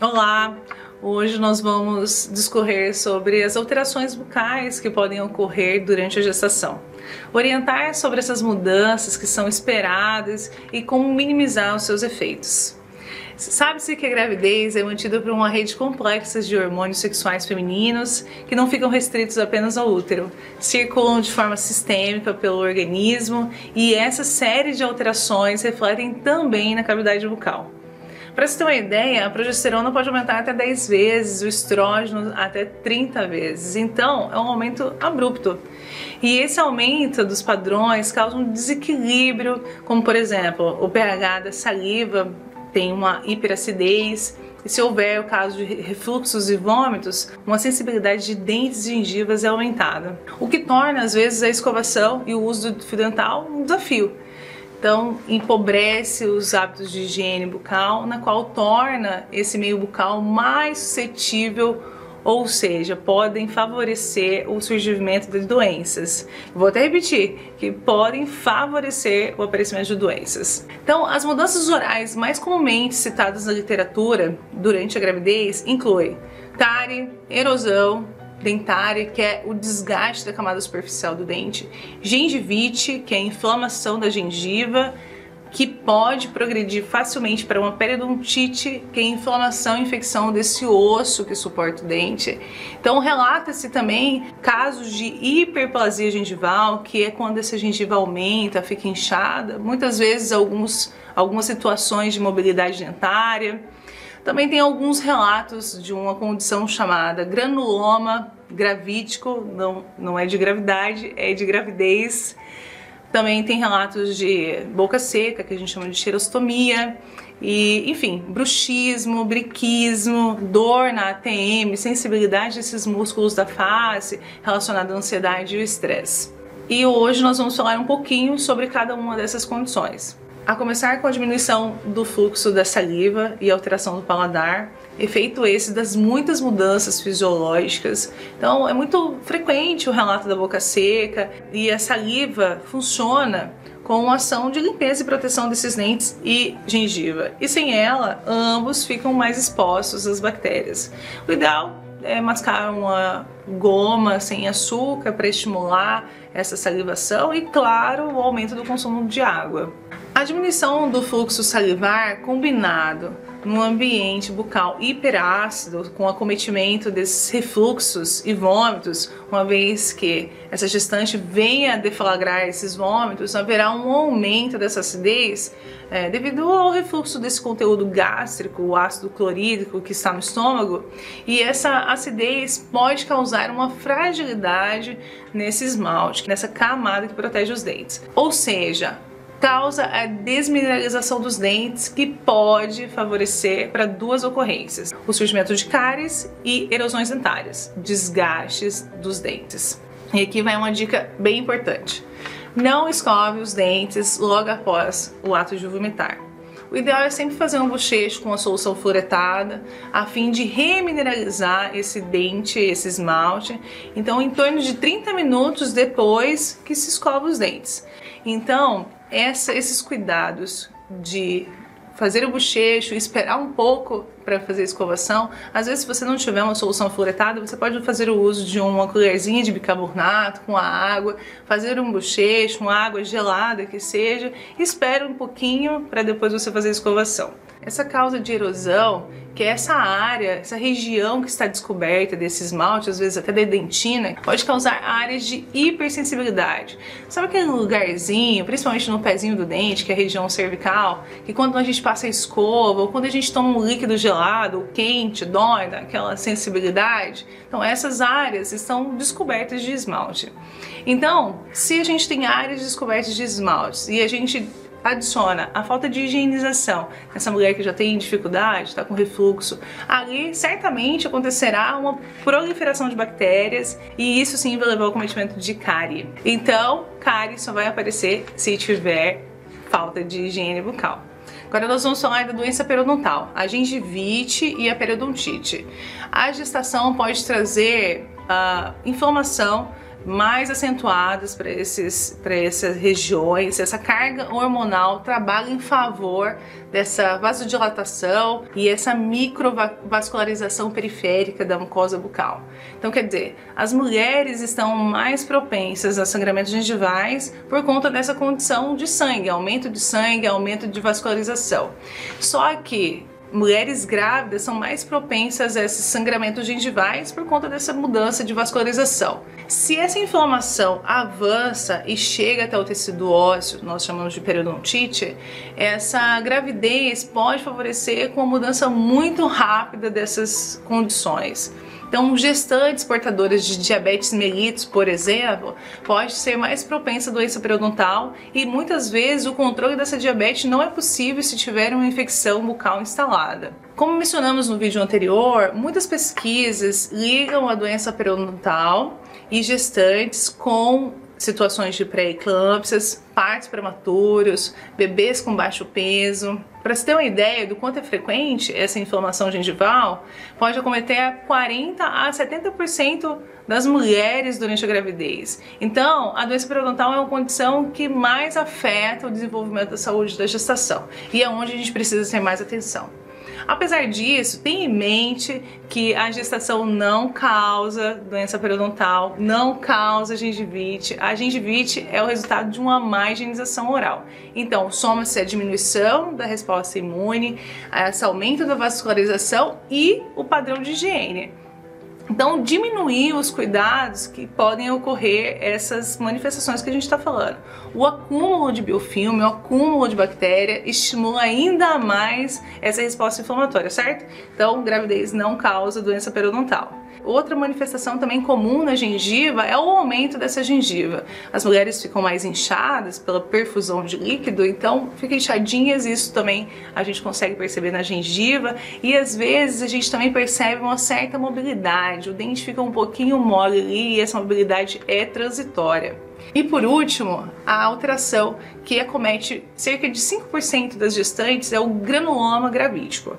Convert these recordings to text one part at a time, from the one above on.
Olá! Hoje nós vamos discorrer sobre as alterações bucais que podem ocorrer durante a gestação. Orientar sobre essas mudanças que são esperadas e como minimizar os seus efeitos. Sabe-se que a gravidez é mantida por uma rede complexa de hormônios sexuais femininos que não ficam restritos apenas ao útero, circulam de forma sistêmica pelo organismo e essa série de alterações refletem também na cavidade bucal. Para você ter uma ideia, a progesterona pode aumentar até 10 vezes, o estrógeno até 30 vezes, então é um aumento abrupto. E esse aumento dos padrões causa um desequilíbrio, como por exemplo, o pH da saliva tem uma hiperacidez, e se houver o caso de refluxos e vômitos, uma sensibilidade de dentes e gengivas é aumentada, o que torna às vezes a escovação e o uso do fio dental um desafio. Então, empobrece os hábitos de higiene bucal, na qual torna esse meio bucal mais suscetível, ou seja, podem favorecer o surgimento de doenças. Vou até repetir, que podem favorecer o aparecimento de doenças. Então, as mudanças orais mais comumente citadas na literatura durante a gravidez incluem cárie, erosão dentária, que é o desgaste da camada superficial do dente, gengivite, que é a inflamação da gengiva, que pode progredir facilmente para uma periodontite, que é a inflamação e infecção desse osso que suporta o dente. Então relata-se também casos de hiperplasia gengival, que é quando essa gengiva aumenta, fica inchada, muitas vezes algumas situações de mobilidade dentária. Também tem alguns relatos de uma condição chamada granuloma gravídico, não é de gravidade, é de gravidez. Também tem relatos de boca seca, que a gente chama de xerostomia, e enfim, bruxismo, briquismo, dor na ATM, sensibilidade desses músculos da face relacionada à ansiedade e o estresse. E hoje nós vamos falar um pouquinho sobre cada uma dessas condições. A começar com a diminuição do fluxo da saliva e alteração do paladar, efeito esse das muitas mudanças fisiológicas. Então é muito frequente o relato da boca seca e a saliva funciona com ação de limpeza e proteção desses dentes e gengiva. E sem ela, ambos ficam mais expostos às bactérias. O ideal é mascar uma goma sem açúcar para estimular essa salivação e, claro, o aumento do consumo de água. A diminuição do fluxo salivar combinado num ambiente bucal hiperácido, com acometimento desses refluxos e vômitos, uma vez que essa gestante venha a deflagrar esses vômitos, haverá um aumento dessa acidez devido ao refluxo desse conteúdo gástrico, o ácido clorídrico que está no estômago, e essa acidez pode causar uma fragilidade nesse esmalte, nessa camada que protege os dentes. Ou seja, causa a desmineralização dos dentes, que pode favorecer para duas ocorrências: o surgimento de cáries e erosões dentárias, desgastes dos dentes. E aqui vai uma dica bem importante: não escove os dentes logo após o ato de vomitar. O ideal é sempre fazer um bochecho com a solução fluoretada, a fim de remineralizar esse dente, esse esmalte. Então, em torno de 30 minutos depois que se escova os dentes. Então, esses cuidados de fazer o bochecho e esperar um pouco para fazer a escovação. Às vezes, se você não tiver uma solução fluoretada, você pode fazer o uso de uma colherzinha de bicarbonato com a água, fazer um bochecho, uma água gelada que seja, e espere um pouquinho para depois você fazer a escovação. Essa causa de erosão, que é essa área, essa região que está descoberta desse esmalte, às vezes até da dentina, pode causar áreas de hipersensibilidade. Sabe aquele lugarzinho, principalmente no pezinho do dente, que é a região cervical, que quando a gente passa a escova, ou quando a gente toma um líquido gelado ou quente, dói, dá aquela sensibilidade? Então essas áreas estão descobertas de esmalte. Então, se a gente tem áreas descobertas de esmaltes e a gente adiciona a falta de higienização, essa mulher que já tem dificuldade, está com refluxo, ali certamente acontecerá uma proliferação de bactérias e isso sim vai levar ao cometimento de cárie. Então, cárie só vai aparecer se tiver falta de higiene bucal. Agora nós vamos falar da doença periodontal, a gengivite e a periodontite. A gestação pode trazer inflamação mais acentuadas para essas regiões. Essa carga hormonal trabalha em favor dessa vasodilatação e essa microvascularização periférica da mucosa bucal. Então, quer dizer, as mulheres estão mais propensas a sangramentos gengivais por conta dessa condição de sangue, aumento de sangue, aumento de vascularização. Só que mulheres grávidas são mais propensas a esses sangramentos gengivais por conta dessa mudança de vascularização. Se essa inflamação avança e chega até o tecido ósseo, nós chamamos de periodontite, essa gravidez pode favorecer com uma mudança muito rápida dessas condições. Então, gestantes portadoras de diabetes mellitus, por exemplo, pode ser mais propensa à doença periodontal e muitas vezes o controle dessa diabetes não é possível se tiver uma infecção bucal instalada. Como mencionamos no vídeo anterior, muitas pesquisas ligam a doença periodontal e gestantes com situações de pré-eclâmpsias, partos prematuros, bebês com baixo peso. Para se ter uma ideia do quanto é frequente essa inflamação gengival, pode acometer 40 a 70% das mulheres durante a gravidez. Então, a doença periodontal é uma condição que mais afeta o desenvolvimento da saúde da gestação e é onde a gente precisa ter mais atenção. Apesar disso, tenha em mente que a gestação não causa doença periodontal, não causa gengivite. A gengivite é o resultado de uma má higienização oral. Então, soma-se a diminuição da resposta imune, esse aumento da vascularização e o padrão de higiene. Então, diminuir os cuidados que podem ocorrer essas manifestações que a gente está falando. O acúmulo de biofilme, o acúmulo de bactéria estimula ainda mais essa resposta inflamatória, certo? Então, gravidez não causa doença periodontal. Outra manifestação também comum na gengiva é o aumento dessa gengiva. As mulheres ficam mais inchadas pela perfusão de líquido, então ficam inchadinhas, isso também a gente consegue perceber na gengiva e às vezes a gente também percebe uma certa mobilidade, o dente fica um pouquinho mole ali e essa mobilidade é transitória. E por último, a alteração que acomete cerca de 5% das gestantes é o granuloma gravídico.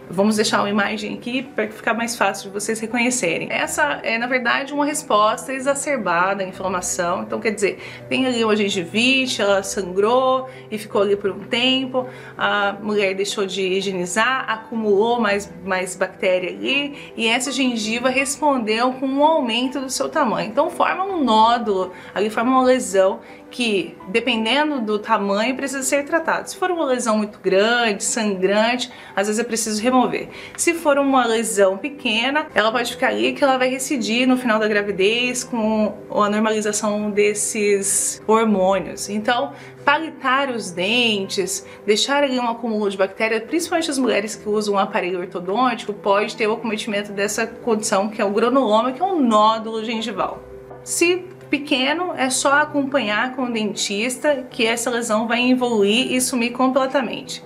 Vamos deixar uma imagem aqui para ficar mais fácil de vocês reconhecerem. Essa é, na verdade, uma resposta exacerbada à inflamação. Então, quer dizer, tem ali uma gengivite, ela sangrou e ficou ali por um tempo, a mulher deixou de higienizar, acumulou mais bactéria ali e essa gengiva respondeu com um aumento do seu tamanho. Então, forma um nódulo, ali forma uma lesão que, dependendo do tamanho, precisa ser tratado. Se for uma lesão muito grande, sangrante, às vezes é preciso remover. Se for uma lesão pequena, ela pode ficar ali que ela vai recidir no final da gravidez com a normalização desses hormônios. Então, palitar os dentes, deixar ali um acúmulo de bactéria, principalmente as mulheres que usam um aparelho ortodôntico, pode ter o acometimento dessa condição que é o granuloma, que é um nódulo gengival. Se pequeno, é só acompanhar com o dentista que essa lesão vai evoluir e sumir completamente.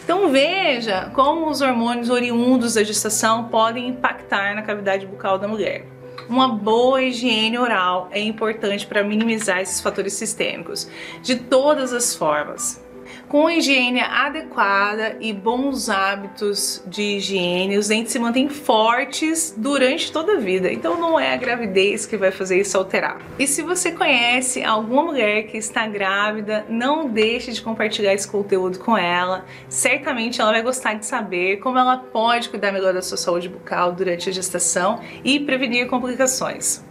Então veja como os hormônios oriundos da gestação podem impactar na cavidade bucal da mulher. Uma boa higiene oral é importante para minimizar esses fatores sistêmicos, de todas as formas. Com a higiene adequada e bons hábitos de higiene, os dentes se mantêm fortes durante toda a vida. Então não é a gravidez que vai fazer isso alterar. E se você conhece alguma mulher que está grávida, não deixe de compartilhar esse conteúdo com ela. Certamente ela vai gostar de saber como ela pode cuidar melhor da sua saúde bucal durante a gestação e prevenir complicações.